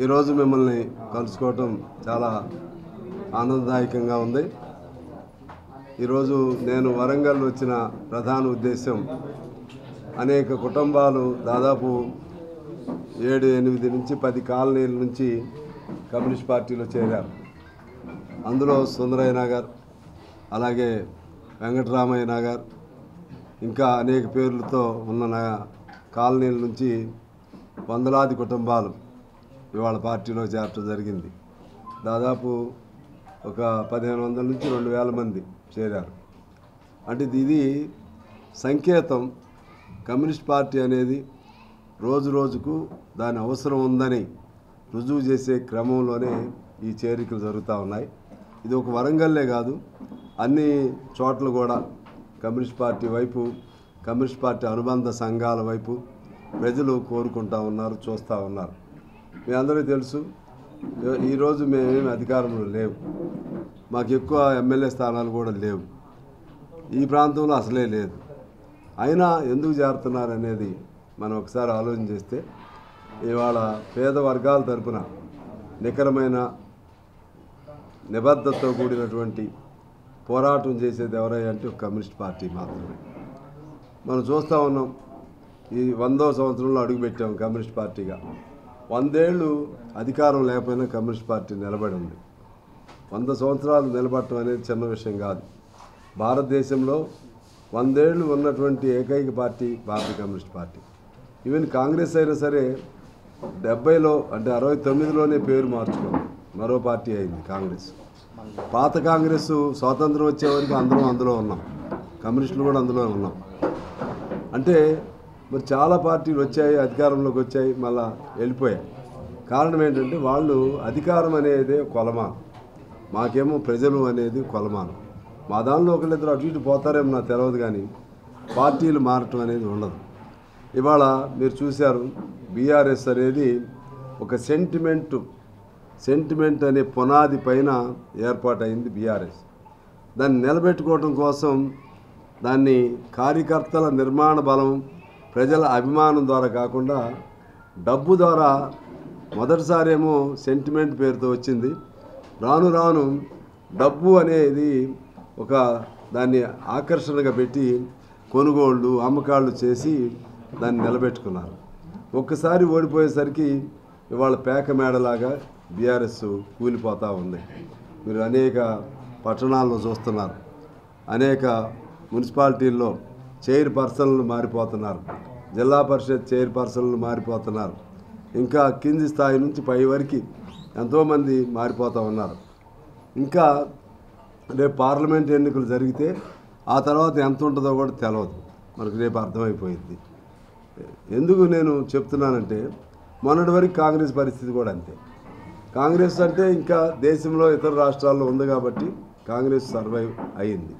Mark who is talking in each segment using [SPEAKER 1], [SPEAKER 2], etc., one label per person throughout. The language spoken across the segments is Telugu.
[SPEAKER 1] ఈరోజు మిమ్మల్ని కలుసుకోవటం చాలా ఆనందదాయకంగా ఉంది. ఈరోజు నేను వరంగల్ వచ్చిన ప్రధాన ఉద్దేశం అనేక కుటుంబాలు దాదాపు 7-8 నుంచి 10 కాలనీల నుంచి కమ్యూనిస్ట్ పార్టీలో చేరారు. అందులో సుందరయ్య నగర్, అలాగే వెంకటరామయ్య నగర్, ఇంకా అనేక పేర్లతో ఉన్న కాలనీల నుంచి వందలాది కుటుంబాలు ఇవాళ పార్టీలో చేరటం జరిగింది. దాదాపు ఒక 1500 నుంచి 2000 మంది చేరారు. అంటే ఇది సంకేతం కమ్యూనిస్ట్ పార్టీ అనేది రోజు రోజుకు దాని అవసరం ఉందని రుజువు చేసే క్రమంలోనే ఈ చేరికలు జరుగుతూ ఉన్నాయి. ఇది ఒక వరంగల్లే కాదు, అన్ని చోట్ల కూడా కమ్యూనిస్ట్ పార్టీ వైపు, కమ్యూనిస్ట్ పార్టీ అనుబంధ సంఘాల వైపు ప్రజలు కోరుకుంటూ ఉన్నారు, చూస్తూ ఉన్నారు. మీ అందరికీ తెలుసు, ఈరోజు మేమేమి అధికారంలో లేవు, మాకు ఎక్కువ ఎమ్మెల్యే స్థానాలు కూడా లేవు, ఈ ప్రాంతంలో అసలే లేదు. అయినా ఎందుకు చేరుతున్నారు అనేది మనం ఒకసారి ఆలోచన చేస్తే, ఇవాళ పేద వర్గాల తరపున నికరమైన నిబద్ధతతో కూడినటువంటి పోరాటం చేసేది ఎవరై అంటే ఒక కమ్యూనిస్ట్ పార్టీ మాత్రమే. మనం చూస్తూ ఉన్నాం, ఈ 100వ సంవత్సరంలో అడుగుపెట్టాం కమ్యూనిస్ట్ పార్టీగా. 100 ఏళ్ళు అధికారం లేకపోయినా కమ్యూనిస్ట్ పార్టీ నిలబడి ఉంది. 100 సంవత్సరాలు నిలబడటం అనేది చిన్న విషయం కాదు. భారతదేశంలో 100 ఏళ్ళు ఉన్నటువంటి ఏకైక పార్టీ భారతీయ కమ్యూనిస్ట్ పార్టీ. ఈవెన్ కాంగ్రెస్ అయినా సరే 70లో అంటే 69లోనే పేరు మార్చుకుంది, మరో పార్టీ అయింది కాంగ్రెస్. పాత కాంగ్రెస్ స్వాతంత్రం వచ్చే వరకు అందరం అందులో ఉన్నాం, కమ్యూనిస్టులు కూడా అందులో ఉన్నాం. అంటే మరి చాలా పార్టీలు వచ్చాయి, అధికారంలోకి వచ్చాయి, మళ్ళా వెళ్ళిపోయాయి. కారణం ఏంటంటే వాళ్ళు అధికారం అనేది కొలమానం, మాకేమో ప్రజలు అనేది కొలమానం. మా దానిలో ఒకళ్ళిద్దరు అటు ఇటు పోతారేమో నాకు తెలియదు, కానీ పార్టీలు మారటం అనేది ఉండదు. ఇవాళ మీరు చూశారు, బీఆర్ఎస్ అనేది ఒక సెంటిమెంట్ అనే పునాది పైన ఏర్పాటైంది బీఆర్ఎస్. దాన్ని నిలబెట్టుకోవడం కోసం దాన్ని కార్యకర్తల నిర్మాణ బలం, ప్రజల అభిమానం ద్వారా కాకుండా డబ్బు ద్వారా మొదటిసారి ఏమో సెంటిమెంట్ పేరుతో వచ్చింది. రాను రాను డబ్బు అనేది ఒక దాన్ని ఆకర్షణగా పెట్టి కొనుగోళ్ళు, అమ్మకాళ్ళు చేసి దాన్ని నిలబెట్టుకున్నారు. ఒక్కసారి ఓడిపోయేసరికి ఇవాళ పేక మేడలాగా బీఆర్ఎస్ కూలిపోతూ ఉంది. మీరు అనేక పట్టణాల్లో చూస్తున్నారు, అనేక మున్సిపాలిటీల్లో చైర్పర్సన్లు మారిపోతున్నారు, జిల్లా పరిషత్ చైర్పర్సన్లు మారిపోతున్నారు, ఇంకా కింది స్థాయి నుంచి పై వరకు ఎంతోమంది మారిపోతూ ఉన్నారు. ఇంకా రేపు పార్లమెంట్ ఎన్నికలు జరిగితే ఆ తర్వాత ఎంత ఉంటుందో కూడా తెలియదు, మనకు రేపు అర్థమైపోయింది. ఎందుకు నేను చెప్తున్నానంటే, మొన్నటి వరకు కాంగ్రెస్ పరిస్థితి కూడా అంతే. కాంగ్రెస్ అంటే ఇంకా దేశంలో ఇతర రాష్ట్రాల్లో ఉంది కాబట్టి కాంగ్రెస్ సర్వైవ్ అయింది.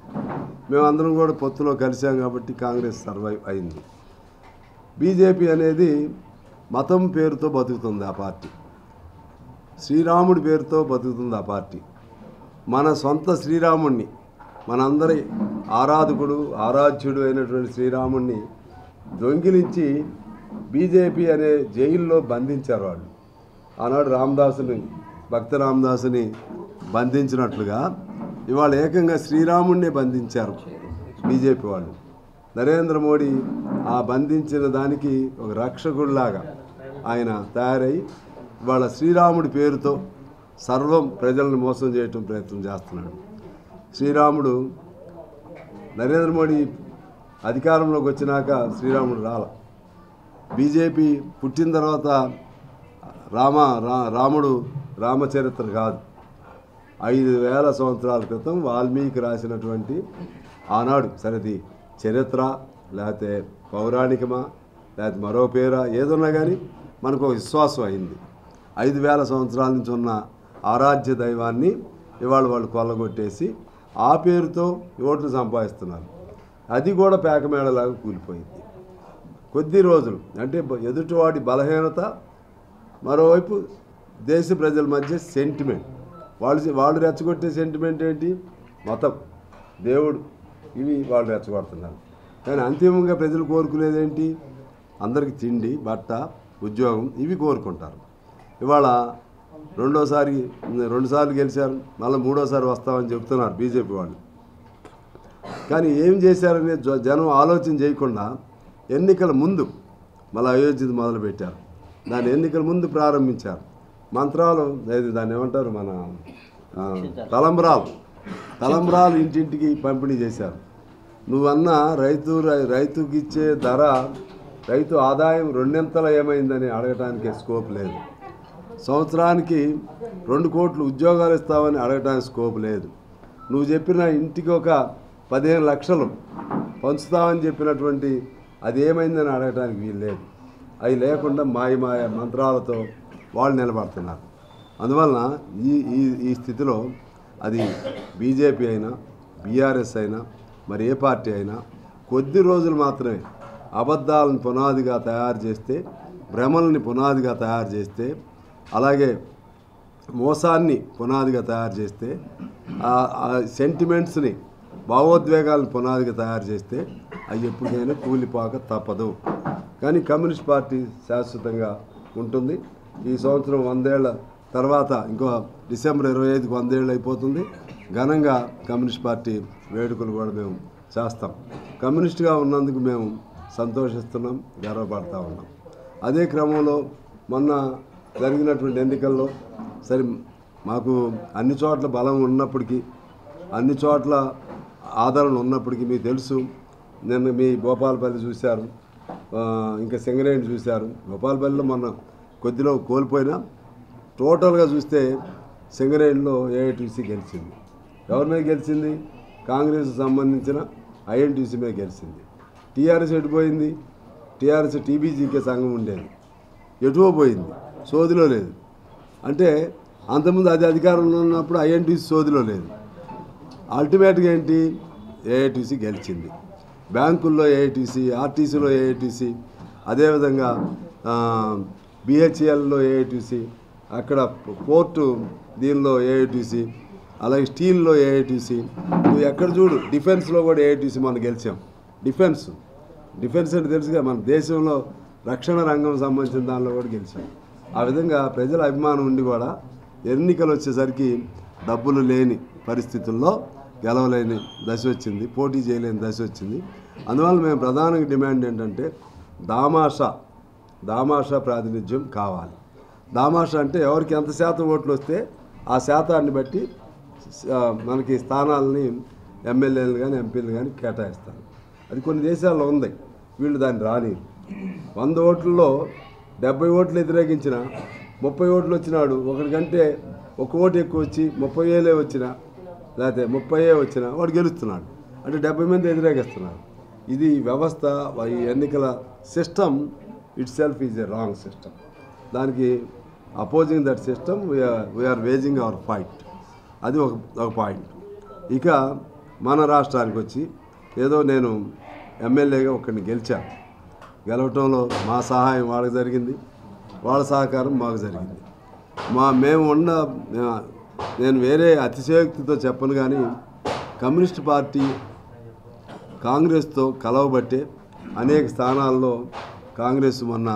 [SPEAKER 1] మేమందరం కూడా పొత్తులో కలిసాం కాబట్టి కాంగ్రెస్ సర్వైవ్ అయింది. బీజేపీ అనేది మతం పేరుతో బతుకుతుంది ఆ పార్టీ, శ్రీరాముడి పేరుతో బతుకుతుంది ఆ పార్టీ. మన సొంత శ్రీరాముడిని, మనందరి ఆరాధ్యుడు అయినటువంటి శ్రీరాముడిని దొంగిలించి బీజేపీ అనే జైల్లో బంధించారు వాళ్ళు. ఆనాడు భక్త రామదాసుని బంధించినట్లుగా ఇవాళ ఏకంగా శ్రీరాముడిని బంధించారు బీజేపీ వాళ్ళు. నరేంద్ర మోడీ ఆ బంధించిన దానికి ఒక రక్షకుడిలాగా ఆయన తయారై ఇవాళ శ్రీరాముడి పేరుతో సర్వం ప్రజలను మోసం చేయటం ప్రయత్నం చేస్తున్నాడు. శ్రీరాముడు నరేంద్ర మోడీ అధికారంలోకి వచ్చినాక శ్రీరాముడు బీజేపీ పుట్టిన తర్వాత రాముడు రామచరిత్ర కాదు, 5000 సంవత్సరాల క్రితం వాల్మీకి రాసినటువంటి ఆనాడు సరేది చరిత్ర, లేకపోతే పౌరాణికమా, లేకపోతే మరో పేరా ఏదన్నా కానీ మనకు ఒక విశ్వాసం అయింది. 5000 సంవత్సరాల నుంచి ఉన్న ఆరాధ్య దైవాన్ని ఇవాళ వాళ్ళు కొల్లగొట్టేసి ఆ పేరుతో ఓట్లు సంపాదిస్తున్నారు. అది కూడా పేకమేడలాగా కూలిపోయింది. కొద్ది రోజులు అంటే ఎదుటివాడి బలహీనత, మరోవైపు దేశ ప్రజల మధ్య సెంటిమెంట్, వాళ్ళు రెచ్చగొట్టే సెంటిమెంట్ ఏంటి, మతం, దేవుడు, ఇవి వాళ్ళు రెచ్చగొడుతున్నారు. కానీ అంతిమంగా ప్రజలు కోరుకునేది ఏంటి, అందరికీ తిండి, బట్ట, ఉద్యోగం, ఇవి కోరుకుంటారు. ఇవాళ రెండుసార్లు గెలిచారు, మళ్ళీ మూడోసారి వస్తామని చెప్తున్నారు బీజేపీ వాళ్ళు. కానీ ఏం చేశారని జనం ఆలోచన చేయకుండా ఎన్నికల ముందు మళ్ళీ అయోధ్యది మొదలుపెట్టారు. దాన్ని ఎన్నికల ముందు ప్రారంభించారు. మంత్రాలు దాన్ని ఏమంటారు, మన తలంబ్రాలు ఇంటింటికి పంపిణీ చేశారు. నువ్వన్న రైతుకి ఇచ్చే ధర, రైతు ఆదాయం రెండింతలు ఏమైందని అడగటానికి స్కోప్ లేదు. సంవత్సరానికి 2 కోట్లు ఉద్యోగాలు ఇస్తామని అడగటానికి స్కోప్ లేదు. నువ్వు చెప్పిన ఇంటికి ఒక 15 లక్షలు పంచుతామని చెప్పినటువంటి అది ఏమైందని అడగటానికి వీలు లేదు. అవి లేకుండా మాయ మంత్రాలతో వాళ్ళు నిలబడుతున్నారు. అందువలన ఈ స్థితిలో అది బీజేపీ అయినా బీఆర్ఎస్ అయినా మరి ఏ పార్టీ అయినా కొద్ది రోజులు మాత్రమే అబద్ధాలను పునాదిగా తయారు చేస్తే, భ్రమల్ని పునాదిగా తయారు చేస్తే, అలాగే మోసాన్ని పునాదిగా తయారు చేస్తే, సెంటిమెంట్స్ని భావోద్వేగాలను పునాదిగా తయారు చేస్తే అవి ఎప్పటికైనా కూలిపోక తప్పదు. కానీ కమ్యూనిస్ట్ పార్టీ శాశ్వతంగా ఉంటుంది. ఈ సంవత్సరం 100 ఏళ్ల తర్వాత ఇంకో డిసెంబర్ 25కి 100 ఏళ్ళు అయిపోతుంది. ఘనంగా కమ్యూనిస్ట్ పార్టీ వేడుకలు కూడా మేము చేస్తాం. కమ్యూనిస్ట్గా ఉన్నందుకు మేము సంతోషిస్తున్నాం, గర్వపడతా ఉన్నాం. అదే క్రమంలో మొన్న జరిగినటువంటి ఎన్నికల్లో సరే మాకు అన్ని చోట్ల బలం ఉన్నప్పటికీ, అన్ని చోట్ల ఆదరణ ఉన్నప్పటికీ మీకు తెలుసు, నిన్న మీ భూపాలపల్లి చూశారు, ఇంకా సింగరేణి చూశారు. భూపాలపల్లిలో మొన్న కొద్దిలో కోల్పోయినా టోటల్గా చూస్తే సింగరేణిలో ఏఐటీసీ గెలిచింది. ఎవరి మీద గెలిచింది? కాంగ్రెస్ సంబంధించిన ఐఎన్టీసీ మీద గెలిచింది. టీఆర్ఎస్ ఎటుపోయింది? టీఆర్ఎస్ టీబీజీకే సంఘం ఉండేది, ఎటువో పోయింది, సోదిలో లేదు. అంటే అంతకుముందు అది అధికారంలో ఉన్నప్పుడు ఐఎన్టీసీ సోదిలో లేదు. అల్టిమేట్గా ఏంటి? ఏఐటీసీ గెలిచింది. బ్యాంకుల్లో ఏఐటీసీ, ఆర్టీసీలో ఏఐటీసీ, అదేవిధంగా బిహెచ్ఎల్లో ఏఐటీసీ, అక్కడ పోర్టు దీనిలో ఏఐటీసీ, అలాగే స్టీల్లో ఏఐటీసీ. నువ్వు ఎక్కడ చూడు డిఫెన్స్లో కూడా ఏఐటీసీ మనం గెలిచాం. డిఫెన్స్ అంటే తెలుసుగా, మన దేశంలో రక్షణ రంగం సంబంధించిన దానిలో కూడా గెలిచాం. ఆ విధంగా ప్రజల అభిమానం ఉండి కూడా ఎన్నికలు వచ్చేసరికి డబ్బులు లేని పరిస్థితుల్లో గెలవలేని దశ వచ్చింది, పోటీ చేయలేని దశ వచ్చింది. అందువల్ల మేము ప్రధానంగా డిమాండ్ ఏంటంటే దామాషా ప్రాతినిధ్యం కావాలి. దామాషా అంటే ఎవరికి ఎంత శాతం ఓట్లు వస్తే ఆ శాతాన్ని బట్టి మనకి స్థానాలని ఎమ్మెల్యేలు కానీ ఎంపీలు కానీ కేటాయిస్తారు. అది కొన్ని దేశాల్లో ఉంది, వీళ్ళు దాన్ని రాని. 100 ఓట్లలో 70 ఓట్లు వ్యతిరేకించిన 30 ఓట్లు వచ్చినాడు, ఒకరికంటే 1 ఓటు ఎక్కువ వచ్చి 30,000 వచ్చినా లేకపోతే 30 వచ్చినా వాడు గెలుస్తున్నాడు. అంటే 70 మంది వ్యతిరేకిస్తున్నారు. ఇది వ్యవస్థ, ఈ ఎన్నికల system itself is a wrong system. దానికి opposing that system we are waging our fight. అది ఒక పాయింట్. ఇక మన రాష్ట్రానికి వచ్చి ఏదో నేను ఎమ్మెల్యేగా ఒకరిని గెలిచాను. గెలవటంలో మా సహాయం వాళ్ళకి జరిగింది, వాళ్ళ సహకారం మాకు జరిగింది. నేను వేరే అతిశయోక్తితో చెప్పను, కానీ కమ్యూనిస్ట్ పార్టీ కాంగ్రెస్తో కలవబట్టే అనేక స్థానాల్లో కాంగ్రెస్ మొన్న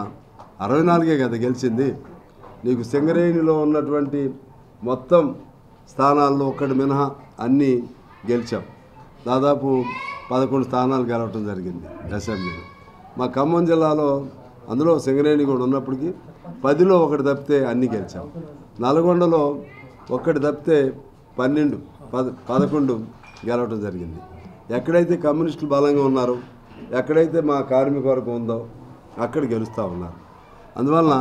[SPEAKER 1] 64 కదా గెలిచింది. నీకు సింగరేణిలో ఉన్నటువంటి మొత్తం స్థానాల్లో ఒక్కటి మినహా అన్నీ గెలిచాం. దాదాపు 11 స్థానాలు గెలవటం జరిగింది అసెంబ్లీలో. మా ఖమ్మం జిల్లాలో అందులో సింగరేణి కూడా ఉన్నప్పటికీ 10లో 1 తప్పితే అన్నీ గెలిచాం. నల్గొండలో 1 తప్పితే 11 గెలవటం జరిగింది. ఎక్కడైతే కమ్యూనిస్టులు బలంగా ఉన్నారో, ఎక్కడైతే మా కార్మిక వర్గం ఉందో అక్కడ గెలుస్తూ ఉన్నారు. అందువలన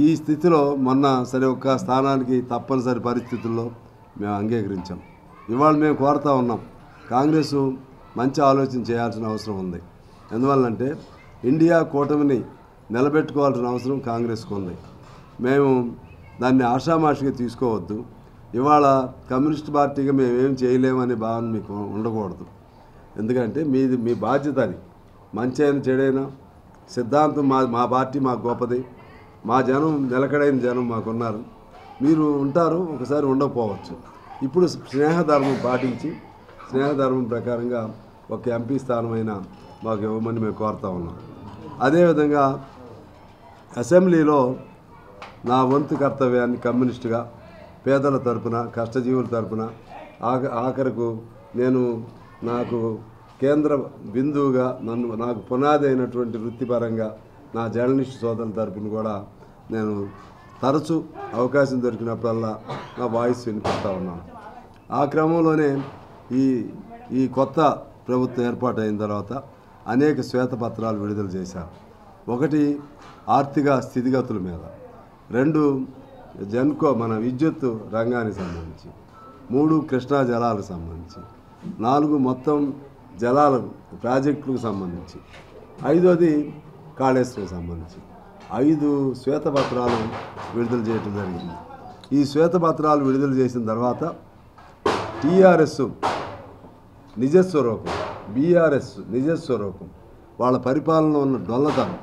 [SPEAKER 1] ఈ స్థితిలో మొన్న సరే ఒక్క స్థానానికి తప్పనిసరి పరిస్థితుల్లో మేము అంగీకరించాం. ఇవాళ మేము కోరుతూ ఉన్నాం, కాంగ్రెస్ మంచి ఆలోచన చేయాల్సిన అవసరం ఉంది. ఎందువల్లంటే ఇండియా కూటమిని నిలబెట్టుకోవాల్సిన అవసరం కాంగ్రెస్కు ఉంది. మేము దాన్ని ఆషామాషిగా తీసుకోవద్దు. ఇవాళ కమ్యూనిస్ట్ పార్టీగా మేము ఏం చేయలేమనే భావన మీకు ఉండకూడదు. ఎందుకంటే మీ బాధ్యత అది. మంచి అయినా చెడైనా సిద్ధాంతం మా పార్టీ మాకు గొప్పది, మా జనం నిలకడైన జనం మాకున్నారు. మీరు ఉంటారు, ఒకసారి ఉండకపోవచ్చు. ఇప్పుడు స్నేహధర్మం పాటించి స్నేహధర్మం ప్రకారంగా ఒక ఎంపీ స్థానమైనా మాకు ఇవ్వమని మేము కోరుతా ఉన్నాం. అదేవిధంగా అసెంబ్లీలో నా వంతు కర్తవ్యాన్ని కమ్యూనిస్టుగా పేదల తరపున కష్టజీవుల తరపున ఆఖరకు నేను నాకు కేంద్ర బిందువుగా నాకు పునాది అయినటువంటి వృత్తిపరంగా నా జర్నలిస్ట్ సోదరుల తరపున కూడా నేను తరచూ అవకాశం దొరికినప్పుడల్లా నా వాయిస్ వినిపిస్తూ ఉన్నాను. ఆ క్రమంలోనే ఈ కొత్త ప్రభుత్వం ఏర్పాటైన తర్వాత అనేక శ్వేతపత్రాలు విడుదల చేశారు. ఒకటి ఆర్థిక స్థితిగతుల మీద, 2 జెన్కో మన విద్యుత్ రంగానికి సంబంధించి, 3 కృష్ణా జలాలకు సంబంధించి, 4 మొత్తం జలాల ప్రాజెక్టులకు సంబంధించి, 5వది కాళేశ్వరం సంబంధించి 5 శ్వేతపత్రాలు విడుదల చేయడం జరిగింది. ఈ శ్వేతపత్రాలు విడుదల చేసిన తర్వాత టీఆర్ఎస్ నిజస్వరూపం, బీఆర్ఎస్ నిజస్వరూపం, వాళ్ళ పరిపాలనలో ఉన్న డొల్లతనం,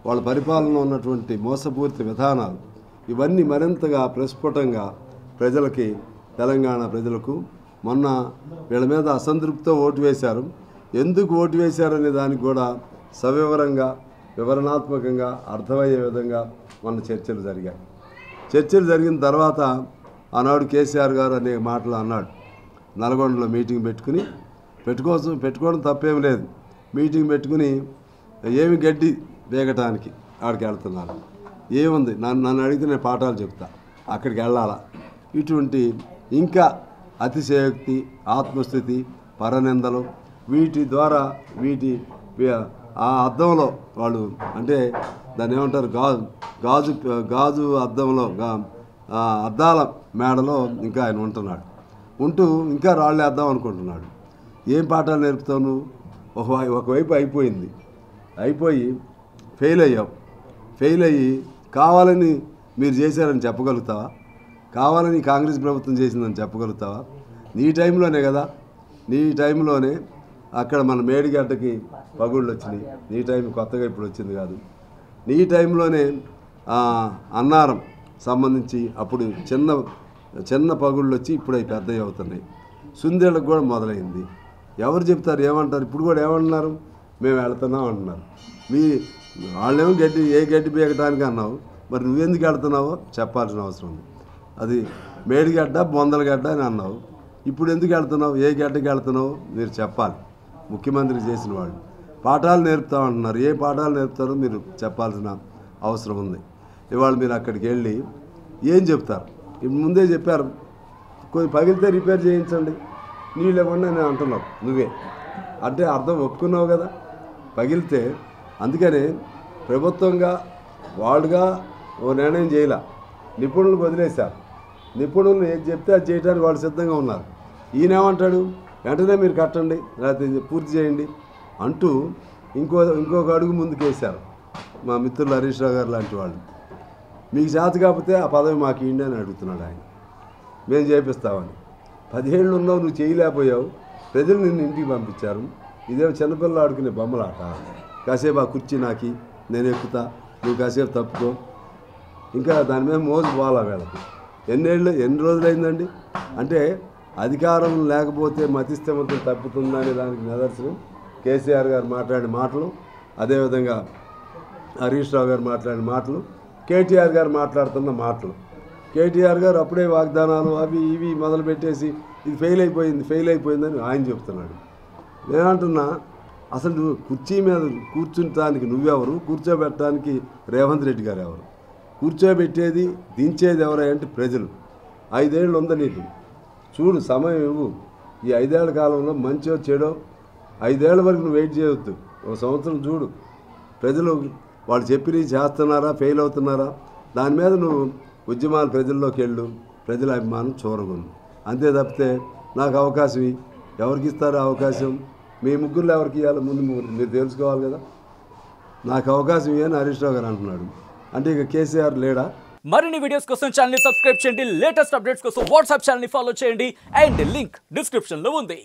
[SPEAKER 1] వాళ్ళ పాలనలో ఉన్నటువంటి మోసపూరిత విధానాలు ఇవన్నీ మరింతగా ప్రస్ఫుటంగా ప్రజలకి, తెలంగాణ ప్రజలకు మొన్న వీళ్ళ మీద అసంతృప్తితో ఓటు వేశారు. ఎందుకు ఓటు వేశారనే దానికి కూడా సవివరంగా వివరణాత్మకంగా అర్థమయ్యే విధంగా మన చర్చలు జరిగాయి. చర్చలు జరిగిన తర్వాత ఆనాడు కేసీఆర్ గారు అనేక మాటలు అన్నాడు. నల్గొండలో మీటింగ్ పెట్టుకోవడం తప్పేం లేదు. మీటింగ్ పెట్టుకుని ఏమి గడ్డి వేగటానికి ఆడికి వెళ్తున్నారు, ఏముంది నన్ను అడిగితే నేను పాఠాలు చెప్తా, అక్కడికి వెళ్ళాలా, ఇటువంటి ఇంకా అతిశయోక్తి, ఆత్మస్థితి, పరనిందలు, వీటి ద్వారా ఆ అద్దంలో వాళ్ళు అంటే దాన్ని ఏమంటారు, గాజు అద్దంలో అద్దాల మేడలో ఇంకా ఆయన ఉంటూ ఇంకా రాళ్ళు వేద్దాం అనుకుంటున్నాడు. ఏం పాఠాలు నేర్పుతావు నువ్వు? ఒకవైపు అయిపోయి ఫెయిల్ అయ్యి కావాలని మీరు చేశారని చెప్పగలుగుతావా? కావాలని కాంగ్రెస్ ప్రభుత్వం చేసిందని చెప్పగలుగుతావా? నీ టైంలోనే కదా, నీ టైంలోనే అక్కడ మన మేడిగడ్డకి పగుళ్ళు వచ్చినాయి. నీ టైం కొత్తగా ఇప్పుడు వచ్చింది కాదు. నీ టైంలోనే అన్నారం సంబంధించి అప్పుడు చిన్న పగుళ్ళు వచ్చి ఇప్పుడు అవి పెద్దవి అవుతున్నాయి. సుందేళ్ళకు కూడా మొదలైంది. ఎవరు చెప్తారు, ఏమంటారు? ఇప్పుడు కూడా ఏమంటున్నారు, మేము వెళ్తున్నాం అంటున్నారు. వాళ్ళేమో ఏ గడ్డి బీగటానికి అన్నావు, మరి నువ్వెందుకు వెళ్తున్నావో చెప్పాల్సిన అవసరం ఉంది. అది మేడిగడ్డ బొందలగడ్డ అని అన్నావు, ఇప్పుడు ఎందుకు వెళ్తున్నావు, ఏ గడ్డకి వెళ్తున్నావు మీరు చెప్పాలి. ముఖ్యమంత్రి చేసిన వాళ్ళు పాఠాలు నేర్పుతామంటున్నారు. ఏ పాఠాలు నేర్పుతారో మీరు చెప్పాల్సిన అవసరం ఉంది. ఇవాళ మీరు అక్కడికి వెళ్ళి ఏం చెప్తారు? ఇప్పుడు ముందే చెప్పారు, కొన్ని పగిలితే రిపేర్ చేయించండి, నీళ్ళు ఇవ్వండి అని అంటున్నావు. నువ్వే అంటే అర్థం ఒప్పుకున్నావు కదా పగిలితే. అందుకనే ప్రభుత్వంగా వాళ్ళుగా ఓ నిర్ణయం చేయాల, నిపుణులకు వదిలేశారు. నిపుణులు ఏది చెప్తే అది చేయడానికి వాళ్ళు సిద్ధంగా ఉన్నారు. ఈయనేమంటాడు, వెంటనే మీరు కట్టండి లేకపోతే పూర్తి చేయండి అంటూ ఇంకొక అడుగు ముందుకేశారు మా మిత్రులు హరీష్ రావు గారు లాంటి వాళ్ళు. మీకు చేత కాకపోతే ఆ పదవి మాకు ఇవ్వండి అని అడుగుతున్నాడు ఆయన. మేము చేపిస్తామని. 10 ఏళ్ళు ఉన్నావు, నువ్వు చేయలేకపోయావు, ప్రజలు నిన్ను ఇంటికి పంపించారు. ఇదేమో చిన్నపిల్లలు ఆడుకునే బొమ్మలాట. కాసేపు ఆ కుర్చీ నాకి, నేను ఎక్కుతా, నువ్వు కాసేపు తప్పుకో, ఇంకా దాని మీద మోజు పోవాలా వీళ్ళకి. ఎన్ని రోజులైందండి? అంటే అధికారం లేకపోతే మతిస్థిమతం తప్పుతుందనే దానికి నిదర్శనం కేసీఆర్ గారు మాట్లాడిన మాటలు, అదేవిధంగా హరీష్ రావు గారు మాట్లాడిన మాటలు, కేటీఆర్ గారు మాట్లాడుతున్న మాటలు. కేటీఆర్ గారు అప్పుడే వాగ్దానాలు అవి ఇవి మొదలుపెట్టేసి ఇది ఫెయిల్ అయిపోయిందని ఆయన చెప్తున్నాడు. నేనంటున్నా, అసలు నువ్వు కుర్చీ మీద కూర్చుంటానికి నువ్వెవరు, కూర్చోబెట్టడానికి రేవంత్ రెడ్డి గారు ఎవరు? కూర్చోబెట్టేది దించేది ఎవరంటే ప్రజలు. 5 ఏళ్ళు ఉంది నీకు, చూడు, సమయం ఇవ్వు. ఈ 5 ఏళ్ల కాలంలో మంచో చెడో 5 ఏళ్ల వరకు నువ్వు వెయిట్ చేయవద్దు. 1 సంవత్సరం చూడు, ప్రజలు వాళ్ళు చెప్పి చేస్తున్నారా, ఫెయిల్ అవుతున్నారా, దాని మీద నువ్వు ఉద్యమాలు ప్రజల్లోకి వెళ్ళు, ప్రజల అభిమానం చూరగొను. అంతే తప్పితే నాకు అవకాశం ఎవరికి ఇస్తారో అవకాశం, మీ ముగ్గురులో ఎవరికి ఇవ్వాలి ముందు మీరు తెలుసుకోవాలి కదా. నాకు అవకాశం ఇవ్వని హరీష్ రావు గారు అంటున్నాడు. అంటే ఇక కేసీఆర్ లేడా?
[SPEAKER 2] మరిన్ని వీడియోస్ కోసం ఛానల్ ని సబ్స్క్రైబ్ చేయండి. లేటెస్ట్ అప్డేట్స్ కోసం వాట్సాప్ ఛానల్ ని ఫాలో చేయండి. అండ్ లింక్ డిస్క్రిప్షన్ లో ఉంది.